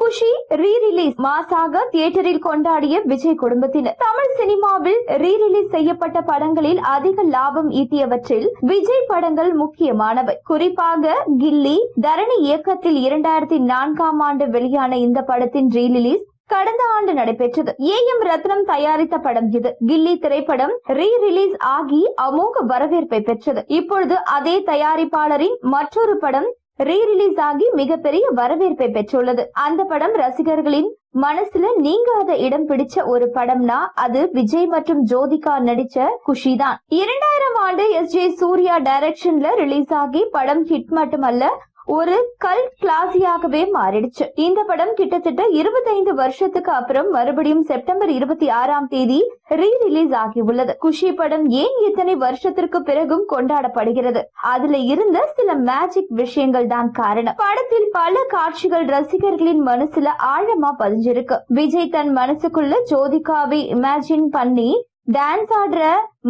குஷி re release மாசாக தியேட்டரில் கொண்டாடிய விஜய் குடும்பத்தினர். தமிழ் சினிமாவில் ரீ ரிலீஸ் செய்யப்பட்ட படங்களில் அதிக லாபம் ஈட்டியவற்றில் விஜய் படங்கள் முக்கியமானவை. குறிப்பாக கில்லி, தரணி இயக்கத்தில் 2004ஆம் ஆண்டு வெளியான இந்த படத்தின் ரீ ரிலீஸ் கடந்த ஆண்டு நடைபெற்றது. ஏ.எம். ரத்னம் தயாரித்த படம் இது. கில்லி திரைப்படம் ரீ ரிலீஸ் ஆகி அமோக வரவேற்பை பெற்றது. இப்பொழுது அதே தயாரிப்பாளரின் மற்றொரு படம் ரீ ரிலீஸ் ஆகி மிகப்பெரிய வரவேற்பை பெற்றுள்ளது. அந்த படம் ரசிகர்களின் மனசுல நீங்காத இடம் பிடிச்ச ஒரு படம்னா அது விஜய் மற்றும் ஜோதிகா நடிச்ச குஷி தான். 2000ஆம் ஆண்டு எஸ்.ஜே. சூர்யா டைரக்ஷன்ல ரிலீஸ் ஆகி படம் ஹிட் மட்டுமல்ல, ஒரு கல்ட் கிளாசியாகவே மாறிடுச்சு. இந்த படம் கிட்டத்தட்ட 25 வருஷத்துக்கு அப்புறம் மறுபடியும் செப்டம்பர் 26ஆம் தேதி ரீ ரிலீஸ் ஆகியுள்ளது. குஷி படம் ஏன் இத்தனை வருஷத்திற்கு பிறகும் கொண்டாடப்படுகிறது? அதுல இருந்த சில மேஜிக் விஷயங்கள் தான் காரணம். படத்தில் பல காட்சிகள் ரசிகர்களின் மனசுல ஆழமா பதிஞ்சிருக்கு. விஜய் தன் மனசுக்குள்ள ஜோதிகாவை இமேஜின் பண்ணி டான்ஸ் ஆடுற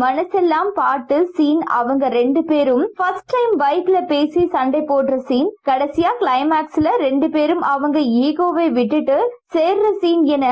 மனசெல்லாம் பாட்டு சீன், அவங்க 2 பேரும் ஃபர்ஸ்ட் டைம் பைக்ல பேசி சண்டை போடுற சீன், கடைசியா கிளைமேக்ஸ்ல 2 பேரும் அவங்க ஈகோவை விட்டுட்டு சேர்ற சீன் என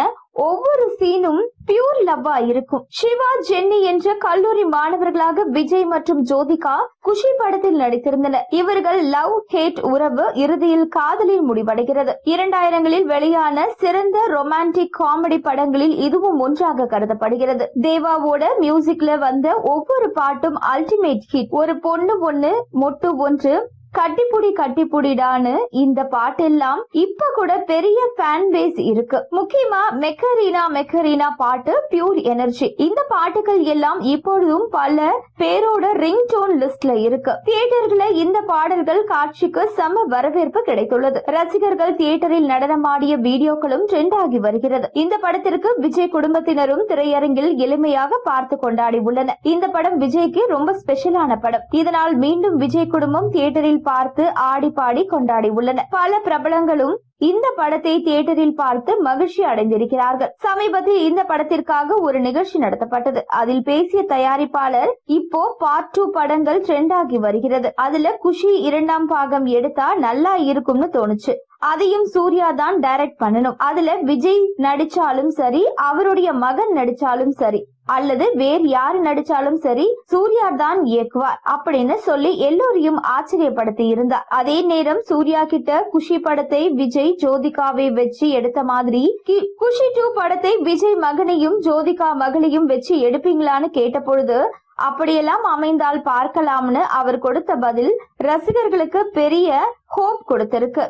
ஒவ்வொரு சீனும் பியூர் லவ்வா இருக்கும். சிவா, ஜென்னி என்ற கல்லூரி மாணவர்களாக விஜய் மற்றும் ஜோதிகா குஷி படத்தில் நடித்திருந்தனர். இவர்கள் லவ் ஹேட் உறவு இறுதியில் காதலில் முடிவடைகிறது. 2000களில் வெளியான சிறந்த ரொமான்டிக் காமெடி படங்களில் இதுவும் ஒன்றாக கருதப்படுகிறது. தேவாவோட மியூசிக்ல வந்த ஒவ்வொரு பாட்டும் அல்டிமேட் ஹிட். ஒரு பொண்ணு ஒண்ணு மொட்டு ஒன்று, கட்டிப்புடி கட்டிப்புடிடான்னு இந்த பாட்டெல்லாம் இப்ப கூட பெரிய ஃபேன் பேஸ் இருக்கு. முக்கியமா மெக்கரீனா மெக்கரீனா பாட்டு பியூர் எனர்ஜி. இந்த பாட்டுகள் எல்லாம் இப்பொழுதும் பல பேரோட ரிங் டோன் லிஸ்ட்ல இருக்கு. தியேட்டர்ல இந்த பாடல்கள் காட்சிக்கு செம வரவேற்பு கிடைத்துள்ளது. ரசிகர்கள் தியேட்டரில் நடனமாடிய வீடியோக்களும் ட்ரெண்ட் ஆகி வருகிறது. இந்த படத்திற்கு விஜய் குடும்பத்தினரும் திரையரங்கில் எளிமையாக பார்த்து கொண்டாடி உள்ளனர். இந்த படம் விஜய்க்கு ரொம்ப ஸ்பெஷலான படம். இதனால் மீண்டும் விஜய் குடும்பம் தியேட்டரில் பார்த்து ஆடி பாடி கொண்டாடி உள்ளனர். பல பிரபலங்களும் இந்த படத்தை தியேட்டரில் பார்த்து மகிழ்ச்சி அடைந்திருக்கிறார்கள். சமீபத்தில் இந்த படத்திற்காக ஒரு நிகழ்ச்சி நடத்தப்பட்டது. அதில் பேசிய தயாரிப்பாளர், இப்போ பார்ட் 2 படங்கள் ட்ரெண்ட் ஆகி வருகிறது. அதுல குஷி 2ஆம் பாகம் எடுத்தா நல்லா இருக்கும்னு தோணுச்சு. அதையும் சூர்யா தான் டைரக்ட் பண்ணணும். அதுல விஜய் நடிச்சாலும் சரி, அவருடைய மகன் நடிச்சாலும் சரி, அல்லது வேறு யாரு நடிச்சாலும் சரி, சூர்யா தான் இயக்குவார் அப்படின்னு சொல்லி எல்லோரையும் ஆச்சரியப்படுத்தி இருந்தார். அதே நேரம் சூர்யா கிட்ட குஷி படத்தை விஜய் ஜோதிகாவை வச்சு எடுத்த மாதிரி குஷி 2 படத்தை விஜய் மகனையும் ஜோதிகா மகளையும் வச்சு எடுப்பீங்களான்னு கேட்ட பொழுது, அப்படியெல்லாம் அமைந்தால் பார்க்கலாம்னு அவர் கொடுத்த பதில் ரசிகர்களுக்கு பெரிய ஹோப் கொடுத்திருக்கு.